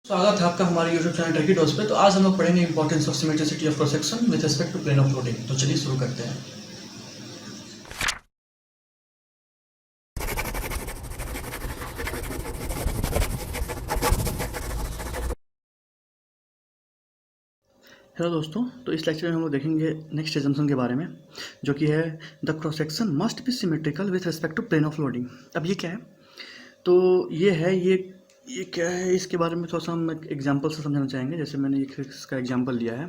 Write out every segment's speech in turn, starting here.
स्वागत है आपका हमारे YouTube चैनल ट्रिकी डॉस पे। तो आज हम लोग पढ़ेंगे importance of symmetricity of cross section with respect to plane of loading. तो चलिए शुरू करते हैं। हेलो दोस्तों, तो इस लेक्चर में हम लोग देखेंगे नेक्स्ट एजम्पशन के बारे में, जो कि है the cross section must be symmetrical with respect to plane of loading. अब ये क्या है? तो ये है ये क्या है, इसके बारे में थोड़ा सा हम एग्जाम्पल से समझाना चाहेंगे। जैसे मैंने इसका एग्जाम्पल लिया है,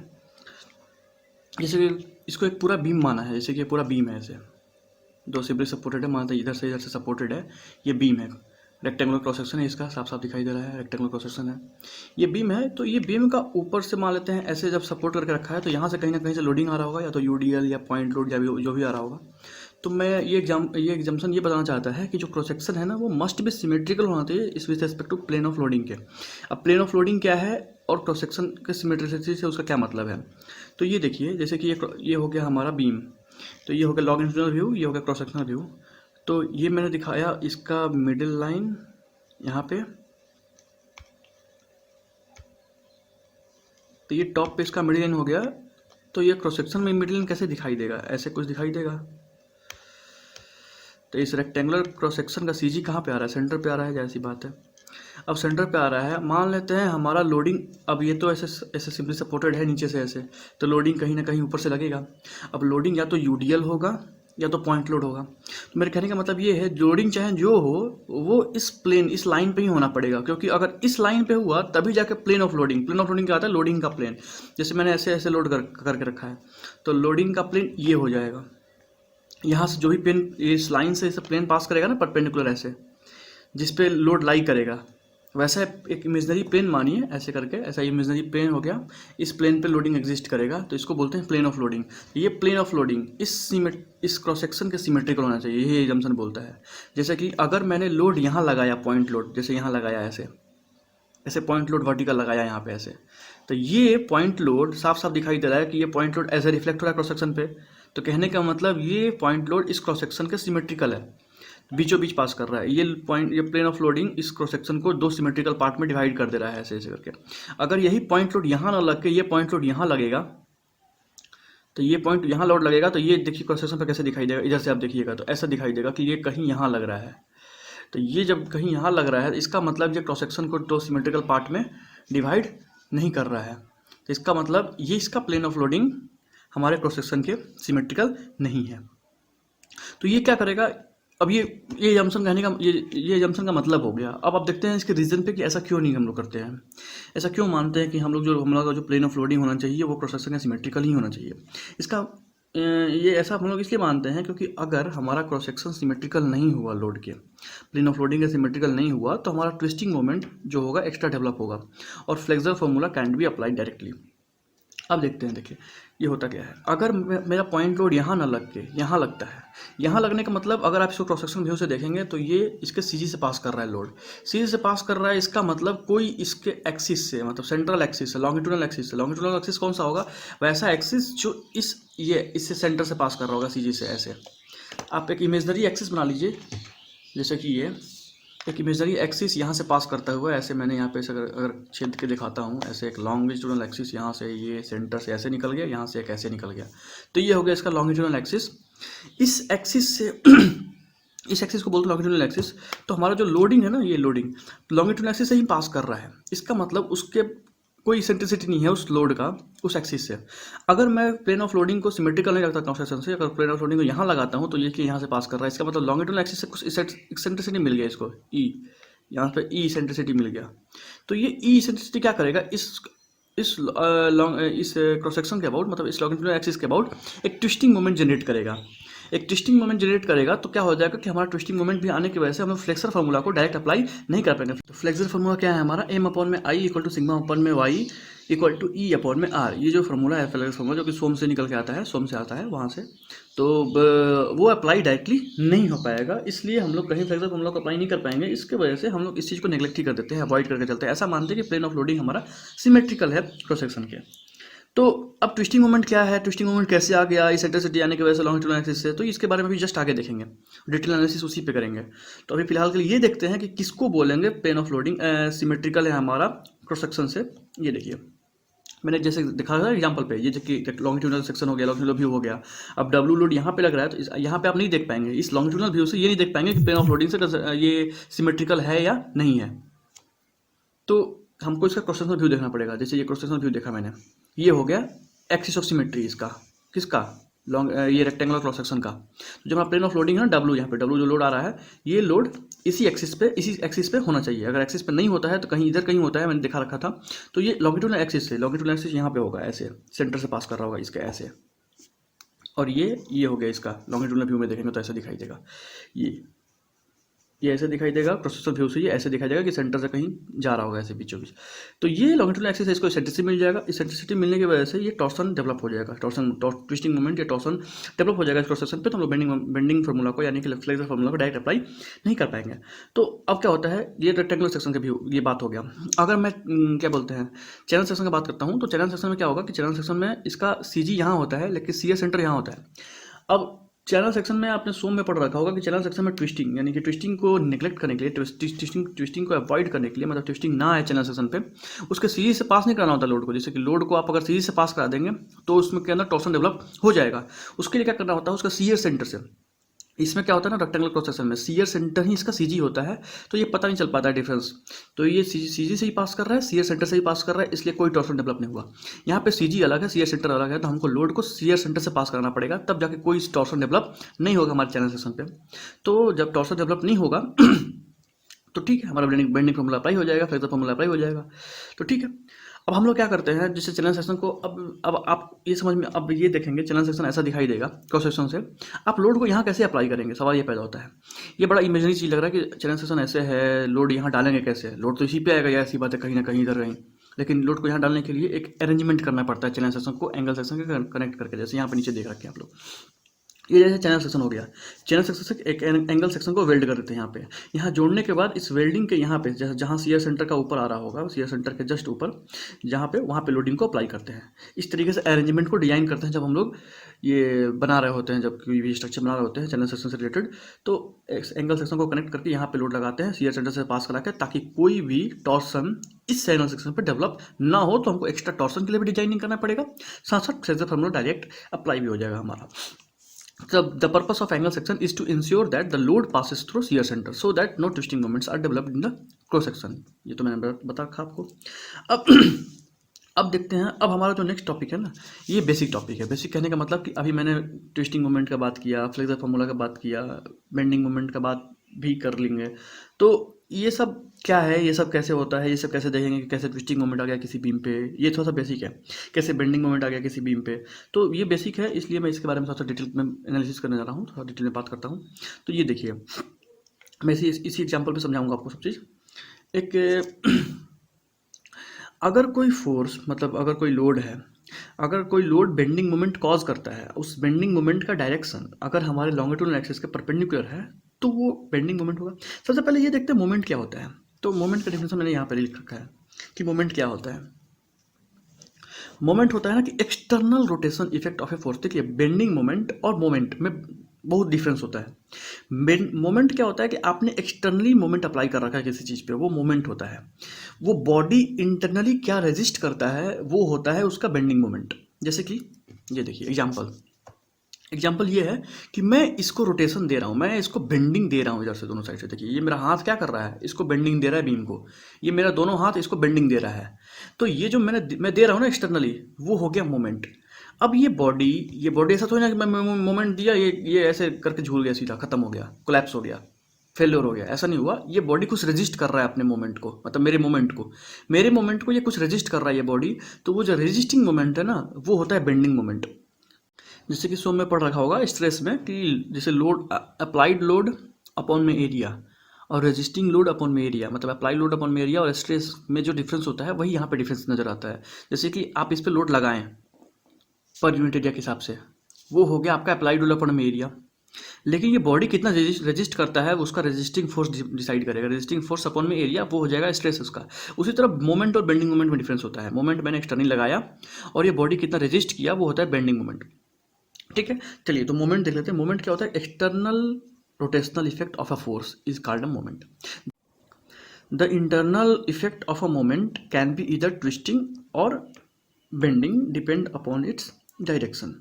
जैसे कि इसको एक पूरा बीम माना है। जैसे कि ये पूरा बीम है, ऐसे दो सिबली सपोर्टेड है, मानते इधर से सपोर्टेड है। ये बीम है, रेक्टेंगुलर क्रॉस सेक्शन है, इसका साफ साफ दिखाई दे रहा है, रेक्टेंगुलर क्रॉस सेक्शन है। ये बीम है, तो ये बीम का ऊपर से मान लेते हैं ऐसे जब सपोर्ट करके रखा है, तो यहाँ से कहीं ना कहीं से लोडिंग आ रहा होगा, या तो यूडीएल या पॉइंट लोड या जो भी आ रहा होगा। तो मैं ये एग्जाम्पशन ये बताना चाहता है कि जो क्रॉस सेक्शन है ना, वो मस्ट भी सिमेट्रिकल होना चाहिए इस with respect to plane of loading के। अब प्लेन ऑफ लोडिंग क्या है और क्रॉस सेक्शन के सिमेट्रिसिटी से उसका क्या मतलब है? तो ये देखिए, जैसे कि ये हो गया हमारा बीम, तो ये हो गया लॉन्गिट्यूडिनल व्यू, ये हो गया क्रॉस सेक्शनल व्यू। तो ये मैंने दिखाया इसका मिडिल लाइन यहाँ पे, तो ये टॉप पे इसका मिडिल लाइन हो गया। तो ये क्रॉस सेक्शन में मिडिल लाइन कैसे दिखाई देगा? ऐसे कुछ दिखाई देगा। तो इस रेक्टेंगुलर क्रॉस सेक्शन का सीजी कहाँ पे आ रहा है? सेंटर पे आ रहा है, जैसी बात है। अब सेंटर पे आ रहा है, मान लेते हैं हमारा लोडिंग, अब ये तो ऐसे सिंपली सपोर्टेड है नीचे से ऐसे, तो लोडिंग कहीं ना कहीं ऊपर से लगेगा। अब लोडिंग या तो यूडीएल होगा या तो पॉइंट लोड होगा। तो मेरे कहने का मतलब ये है, लोडिंग चाहे जो हो वो इस लाइन पे ही होना पड़ेगा, क्योंकि अगर इस लाइन पे हुआ तभी जाके प्लेन ऑफ लोडिंग क्या आता है? लोडिंग का प्लेन। जैसे मैंने ऐसे लोड करके रखा है, तो लोडिंग का प्लेन ये हो जाएगा। यहाँ से जो भी पेन इस लाइन से इसे प्लेन पास करेगा ना, परपेंडिकुलर ऐसे, जिस पे लोड लाई करेगा, वैसा एक इमेजनरी प्लेन मानिए, ऐसे करके ऐसा इमेजनरी प्लेन हो गया। इस प्लेन पे लोडिंग एग्जिस्ट करेगा, तो इसको बोलते हैं प्लेन ऑफ लोडिंग। ये प्लेन ऑफ लोडिंग इस क्रॉस सेक्शन के सिमेट्रिकल होना चाहिए, ये एजम्पशन बोलता है। जैसे कि अगर मैंने लोड यहाँ लगाया, पॉइंट लोड, जैसे यहाँ लगाया ऐसे पॉइंट लोड वर्टिकल लगाया यहाँ पे ऐसे, तो ये पॉइंट लोड साफ साफ दिखाई दे रहा है कि ये पॉइंट लोड ऐसे रिफ्लेक्ट हो रहा है क्रॉस सेक्शन पे। तो कहने का मतलब ये पॉइंट लोड इस क्रॉस सेक्शन के सिमेट्रिकल है, बीचों बीच पास कर रहा है। ये प्लेन ऑफ लोडिंग इस क्रॉस सेक्शन को दो सिमेट्रिकल पार्ट में डिवाइड कर दे रहा है, ऐसे ऐसे करके। अगर यही पॉइंट लोड यहाँ ना लग के ये पॉइंट लोड यहाँ लगेगा, तो ये पॉइंट यहाँ लोड लगेगा, तो ये देखिए क्रॉस सेक्शन पर कैसे दिखाई देगा। इधर से आप देखिएगा तो ऐसा दिखाई देगा कि ये कहीं यहाँ लग रहा है। तो ये जब कहीं यहाँ लग रहा है, इसका मतलब ये क्रॉस सेक्शन को दो सिमेट्रिकल पार्ट में डिवाइड नहीं कर रहा है। तो इसका मतलब ये इसका प्लेन ऑफ लोडिंग हमारे क्रॉस सेक्शन के सिमेट्रिकल नहीं है। तो ये क्या करेगा? अब ये एजम्पशन कहने का ये एजम्पशन का मतलब हो गया। अब आप देखते हैं इसके रीज़न पे कि ऐसा क्यों नहीं हम लोग करते हैं, ऐसा क्यों मानते हैं कि हम लोग का जो प्लेन ऑफ लोडिंग होना चाहिए वो क्रॉस सेक्शन का सिमेट्रिकल ही होना चाहिए। इसका ये ऐसा हम लोग इसलिए मानते हैं क्योंकि अगर हमारा क्रॉस सेक्शन सिमेट्रिकल नहीं हुआ, लोड के प्लेन ऑफ लोडिंग का सिमेट्रिकल नहीं हुआ, तो हमारा ट्विस्टिंग मोमेंट जो होगा एक्स्ट्रा डेवलप होगा और flexor formula can be applied directly. अब देखते हैं, देखिए ये होता क्या है। अगर मेरा पॉइंट लोड यहाँ ना लग के यहाँ लगता है, यहाँ लगने का मतलब अगर आप इसको क्रॉस सेक्शन व्यू से देखेंगे तो ये इसके सीजी से पास कर रहा है, लोड सीजी से पास कर रहा है। इसका मतलब कोई इसके एक्सिस से, मतलब सेंट्रल एक्सिस से, लॉन्गिट्यूडिनल एक्सिस से, लॉन्गिट्यूडिनल एक्सिस कौन सा होगा? वैसा एक्सिस जो इससे सेंटर से पास कर रहा होगा, सीजी से। ऐसे आप एक इमेजनरी एक्सिस बना लीजिए, जैसे कि ये एक इमेजनरी एक्सिस यहाँ से पास करता हुआ, ऐसे मैंने यहाँ पे अगर छेद के दिखाता हूँ, ऐसे एक लॉन्गिट्यूडिनल एक्सिस यहाँ से, ये सेंटर से ऐसे निकल गया, यहाँ से एक ऐसे निकल गया, तो ये हो गया इसका लॉन्गिट्यूडिनल एक्सिस। इस एक्सिस से इस एक्सिस को बोलते हैं लॉन्गिट्यूडिनल एक्सिस। तो हमारा जो लोडिंग है ना, ये लोडिंग लॉन्गिट्यूडिनल एक्सिस से ही पास कर रहा है। इसका मतलब उसके कोई इसेंट्रिसिटी नहीं है उस लोड का, उस एक्सिस से। अगर मैं प्लेन ऑफ लोडिंग को सिमेट्रिकल नहीं रखता क्रॉस सेक्शन से, अगर प्लेन ऑफ लोडिंग को यहाँ लगाता हूँ, तो ये कि यहाँ से पास कर रहा है, इसका मतलब लॉन्गिट्यूडिनल एक्सिस से कुछ इसेंट्रिसिटी मिल गया इसको, यहाँ पे ई इसेंट्रिसिटी मिल गया। तो ये ई इसेंट्रिसिटी क्या करेगा? इस क्रॉस सेक्शन के अबाउट, मतलब इस लॉन्गिट्यूडिनल एक्सिस के अबाउट एक ट्विस्टिंग मोमेंट जनरेट करेगा। एक ट्विस्टिंग मोमेंट जनरेट करेगा, तो क्या हो जाएगा कि हमारा ट्विस्टिंग मोमेंट भी आने की वजह से हम फ्लेक्सर फार्मूला को डायरेक्ट अप्लाई नहीं कर पाएंगे। तो फ्लेक्सर फार्मूला क्या है हमारा? एम अपॉन में I equal to sigma upon में Y equal to E upon में आर। ये जो फार्मूला है फ्लेक्सर फार्मूला, जो कि सोम से निकल के आता है, सोम से आता है वहाँ से, तो वो अप्लाई डायरेक्टली नहीं हो पाएगा। इसलिए हम लोग कहीं फ्लेक्सर फार्मूला को अप्लाई नहीं कर पाएंगे। इसके वजह से हम लोग इस चीज़ को नेग्लेक्ट ही कर देते हैं, अवॉइड करके चलते हैं। ऐसा मानते हैं कि प्लेन ऑफ लोडिंग हमारा सिमेट्रिकल है क्रॉस सेक्शन के। तो अब ट्विस्टिंग मोमेंट क्या है, ट्विस्टिंग मोमेंट कैसे आ गया इसेंट्रिसिटी आने की वजह से लॉन्गिट्यूडिनल एक्सिस से, तो इसके बारे में भी जस्ट आगे देखेंगे, डिटेल एनालिसिस उसी पे करेंगे। तो अभी फिलहाल के लिए ये देखते हैं कि किसको बोलेंगे प्लेन ऑफ लोडिंग सिमेट्रिकल है हमारा क्रॉस सेक्शन से। ये देखिए मैंने जैसे दिखा था एग्जांपल पे, ये जो कि लॉन्गिट्यूडिनल सेक्शन हो गया, लॉन्गिट्यूडिनल व्यू हो गया। अब डब्ल्यू लोड यहाँ पे लग रहा है, तो यहाँ पे आप नहीं देख पाएंगे, इस लॉन्गिट्यूडिनल व्यू से ये नहीं देख पाएंगे कि प्लेन ऑफ लोडिंग से ये सिमेट्रिकल है या नहीं है। तो हमको इसका क्रॉस सेक्शनल व्यू देखना पड़ेगा। जैसे ये क्रॉस सेक्शनल व्यू देखा मैंने, ये हो गया एक्सिस ऑफ सिमेट्री इसका, किसका, लॉन्ग ये रेक्टेंगुलर क्रॉस सेक्शन का। तो जब हमारा प्लेन ऑफ लोडिंग है ना डब्ल्यू, यहाँ पे डब्ल्यू जो लोड आ रहा है, ये लोड इसी एक्सिस पे होना चाहिए। अगर एक्सिस पे नहीं होता है तो कहीं इधर कहीं होता है, मैंने दिखा रखा था। तो ये लॉन्गिट्यूडिनल एक्सिस से, लॉन्गिट्यूडिनल एक्सिस यहाँ पे होगा ऐसे, सेंटर से पास कर रहा होगा इसके ऐसे, और ये हो गया इसका लॉन्गिट्यूडिनल व्यू में देखेंगे तो ऐसा दिखाई देगा। ये ऐसे दिखाई देगा, प्रोसेसर व्यू से ये ऐसे दिखाई देगा कि सेंटर से कहीं जा रहा होगा ऐसे बीचों बीच। तो ये लॉन्गिट्यूडिनल एक्सिस है, इसको इसेंट्रिसिटी मिल जाएगा। इसेंट्रिसिटी मिलने की वजह से ये टॉर्सन डेवलप हो जाएगा, ट्विस्टिंग मोमेंट या टॉर्सन डेवलप हो जाएगा इस क्रॉस सेक्शन पे। तो हम लोग बेंडिंग फार्मूला को यानी कि फ्लेक्सर फार्मूला को डायरेक्ट अप्लाई नहीं कर पाएंगे। तो अब क्या होता है, ये रेक्टेंगुलर सेक्शन का व्यू, ये बात हो गया। अगर मैं क्या बोलते हैं चैनल सेक्शन की बात करता हूँ, तो चैनल सेक्शन में क्या होगा कि चैनल सेक्शन में इसका सीजी यहाँ होता है, लेकिन सीए सेंटर यहाँ होता है। अब चैनल सेक्शन में आपने सोम में पढ़ रखा होगा कि चैनल सेक्शन में ट्विस्टिंग, यानी कि ट्विस्टिंग को निगलेक्ट करने के लिए, ट्विस्टिंग को अवॉइड करने के लिए, मतलब ट्विस्टिंग ना आए चैनल सेक्शन पे, उसके सीरीज से पास नहीं कराना होता लोड को। जैसे कि लोड को आप अगर सीरीज से पास करा देंगे तो उसमें के अंदर टॉर्सन डेवलप हो जाएगा। उसके लिए क्या करना होता है, उसका सीयर सेंटर से, इसमें क्या होता है ना रेक्टेंगुलर क्रॉस सेक्शन में सीयर सेंटर ही इसका सीजी होता है, तो ये पता नहीं चल पाता है डिफरेंस। तो ये सीजी से ही पास कर रहा है, सीयर सेंटर से ही पास कर रहा है, इसलिए कोई टॉर्सन डेवलप नहीं हुआ। यहाँ पे सीजी अलग है, सीयर सेंटर अलग है, तो हमको लोड को सीयर सेंटर से पास कराना पड़ेगा, तब जाके कोई टॉर्सन डेवलप नहीं होगा हमारे चैनल सेक्शन पे। तो जब टॉर्सन डेवलप नहीं होगा तो ठीक है, हमारा बेंडिंग फार्मूला अप्लाई हो जाएगा, फ्लेक्सर फार्मूला अप्लाई हो जाएगा। तो ठीक है, अब हम लोग क्या करते हैं, जैसे चैनल सेक्शन को अब आप ये समझ में, अब ये देखेंगे चैनल सेक्शन ऐसा दिखाई देगा क्रॉस सेक्शन से, आप लोड को यहाँ कैसे अप्लाई करेंगे, सवाल ये पैदा होता है। ये बड़ा इमेजिनरी चीज़ लग रहा है कि चैनल सेक्शन ऐसे है, लोड यहाँ डालेंगे कैसे, लोड तो इसी पे आएगा या ऐसी बात है कहीं ना कहीं इधर कहीं, लेकिन लोड को यहाँ डालने के लिए एक अरेंजमेंट करना पड़ता है चैनल सेक्शन को एंगल सेक्शन के कनेक्ट करके। जैसे यहाँ पे नीचे देख रखे हैं आप लोग, ये जैसे चैनल सेक्शन हो गया, चैनल सेक्शन से एक एंगल सेक्शन को वेल्ड कर देते हैं यहाँ जोड़ने के बाद इस वेल्डिंग के यहाँ पे जहाँ सीयर सेंटर का ऊपर आ रहा होगा, सीयर सेंटर के जस्ट ऊपर जहाँ पे, वहाँ पे लोडिंग को अप्लाई करते हैं। इस तरीके से अरेंजमेंट को डिजाइन करते हैं जब हम लोग ये बना रहे होते हैं, जब कोई भी स्ट्रक्चर बना रहे होते हैं चैनल सेक्शन से रिलेटेड, तो एंगल सेक्शन को कनेक्ट करके यहाँ पे लोड लगाते हैं सीयर सेंटर से पास करा के, ताकि कोई भी टॉर्सन इस चैनल सेक्शन पर डेवलप ना हो। तो हमको एक्स्ट्रा टॉर्सन के लिए भी डिजाइनिंग करना पड़ेगा, साथ साथ फ्लेक्सर फार्मूला डायरेक्ट अप्लाई भी हो जाएगा हमारा। The purpose of angle section is to ensure that the load passes through shear center so that no twisting moments are developed in the cross section। ये तो मैंने बता रखा आपको। अब देखते हैं, अब हमारा जो नेक्स्ट टॉपिक है ना, ये बेसिक टॉपिक है। बेसिक कहने का मतलब कि अभी मैंने ट्विस्टिंग मोमेंट का बात किया, फ्लेक्सर फार्मूला का बात किया, बेंडिंग मोमेंट का बात भी कर लेंगे। तो ये सब क्या है, ये सब कैसे होता है, ये सब कैसे देखेंगे कि कैसे ट्विस्टिंग मोमेंट आ गया किसी बीम पे, ये थोड़ा सा बेसिक है। कैसे बेंडिंग मोमेंट आ गया किसी बीम पे, तो ये बेसिक है, इसलिए मैं इसके बारे में थोड़ा सा डिटेल में एनालिसिस करने जा रहा हूँ, थोड़ा डिटेल में बात करता हूँ। तो ये देखिए, मैं इसी एग्जाम्पल पे समझाऊंगा आपको सब चीज़। एक अगर कोई फोर्स, मतलब अगर कोई लोड है, अगर कोई लोड बेंडिंग मोमेंट कॉज करता है, उस बेंडिंग मोमेंट का डायरेक्शन अगर हमारे लॉन्गिट्यूडिनल एक्सिस के परपेंडिकुलर है, तो वो बेंडिंग मोमेंट होगा। सबसे पहले ये देखते हैं मोमेंट क्या होता है। तो मोमेंट का डेफिनेशन मैंने यहाँ पर लिख रखा है कि मोमेंट क्या होता है। मोमेंट होता है ना कि external rotation effect of a force. देखिए, बेंडिंग मोमेंट और मोमेंट में बहुत डिफरेंस होता है। मोमेंट क्या होता है कि आपने एक्सटर्नली मोमेंट अप्लाई कर रखा है किसी चीज़ पे, वो मोमेंट होता है। वो बॉडी इंटरनली क्या रेजिस्ट करता है, वो होता है उसका बेंडिंग मोमेंट। जैसे कि ये देखिए एग्जाम्पल ये है कि मैं इसको रोटेशन दे रहा हूँ, मैं इसको बेंडिंग दे रहा हूँ इधर से दोनों साइड से। देखिए, ये मेरा हाथ क्या कर रहा है, इसको बेंडिंग दे रहा है बीम को, ये मेरा दोनों हाथ इसको बेंडिंग दे रहा है। तो ये जो मैं दे रहा हूँ ना एक्सटर्नली, वो हो गया मोमेंट। अब ये बॉडी ऐसा थोड़ी ना कि मैं मोमेंट दिया, ये ऐसे करके झूल गया, सीधा खत्म हो गया, कोलैप्स हो गया, फेल्योर हो गया, ऐसा नहीं हुआ। ये बॉडी कुछ रेजिस्ट कर रहा है अपने मोमेंट को, मतलब मेरे मोमेंट को ये कुछ रेजिस्ट कर रहा है ये बॉडी। तो वो जो रेजिस्टिंग मोमेंट है ना, वो होता है बेंडिंग मोमेंट। जैसे कि सो में पढ़ रखा होगा स्ट्रेस में कि जैसे लोड, अप्लाइड लोड अपॉन में एरिया और रेजिस्टिंग लोड अपॉन में एरिया, मतलब अप्लाइड लोड अपॉन में एरिया और स्ट्रेस में जो डिफरेंस होता है, वही यहाँ पे डिफरेंस नजर आता है। जैसे कि आप इस पर लोड लगाएं पर यूनिट एरिया के हिसाब से, वो हो गया आपका अप्लाइड लोड अपॉन में एरिया। लेकिन ये बॉडी कितना रेजिस्ट करता है उसका रेजिस्टिंग फोर्स डिसाइड करेगा। रेजिस्टिंग फोर्स अपॉन में एरिया, वो हो जाएगा स्ट्रेस उसका। उसी तरह मोमेंट और बेंडिंग मोमेंट में डिफरेंस होता है। मोमेंट मैंने एक्सटर्नली लगाया और ये बॉडी कितना रेजिस्ट किया, वो होता है बेंडिंग मोमेंट। ठीक है, चलिए तो मोमेंट देख लेते हैं। मोमेंट क्या होता है? External rotational effect of a force is called a moment. The internal effect of a moment can be इधर ट्विस्टिंग और bending depend upon its direction.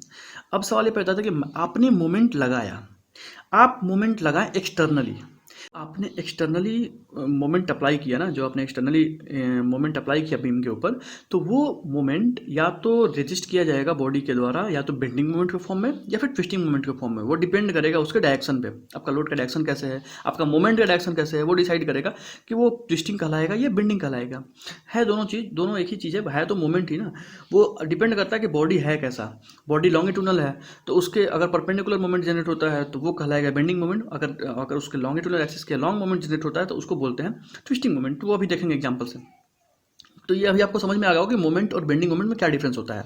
अब सवाल ये पैदा था कि आपने मोमेंट लगाया, आप मोमेंट लगाएं एक्सटर्नली, आपने एक्सटर्नली मोमेंट अप्लाई किया ना, जो आपने एक्सटर्नली मोमेंट अप्लाई किया बीम के ऊपर, तो वो मोमेंट या तो रेजिस्ट किया जाएगा बॉडी के द्वारा, या तो बेंडिंग मोमेंट के फॉर्म में या फिर ट्विस्टिंग मोमेंट के फॉर्म में। वो डिपेंड करेगा उसके डायरेक्शन पे। आपका लोड का डायरेक्शन कैसे है, आपका मोमेंट का डायरेक्शन कैसे है, वो डिसाइड करेगा कि वो ट्विस्टिंग कहलाएगा या बेंडिंग कहलाएगा। है दोनों चीज़, दोनों एक ही चीज़ है तो मोमेंट ही ना। वो डिपेंड करता है कि बॉडी है कैसा। बॉडी लॉन्गिट्यूडनल है तो उसके अगर परपेंडिकुलर मोमेंट जनरेट होता है तो वो कहलाएगा बेंडिंग मोमेंट। अगर उसके लॉन्गिट्यूडनल एक्सिस के लॉन्ग मोमेंट जनरेट होता है तो उसको बोलते हैं ट्विस्टिंग मोमेंट। तो वो अभी देखेंगे एग्जांपल से। तो ये अभी आपको समझ में आ गया होगा कि मोमेंट और बेंडिंग मोमेंट में क्या डिफरेंस होता है।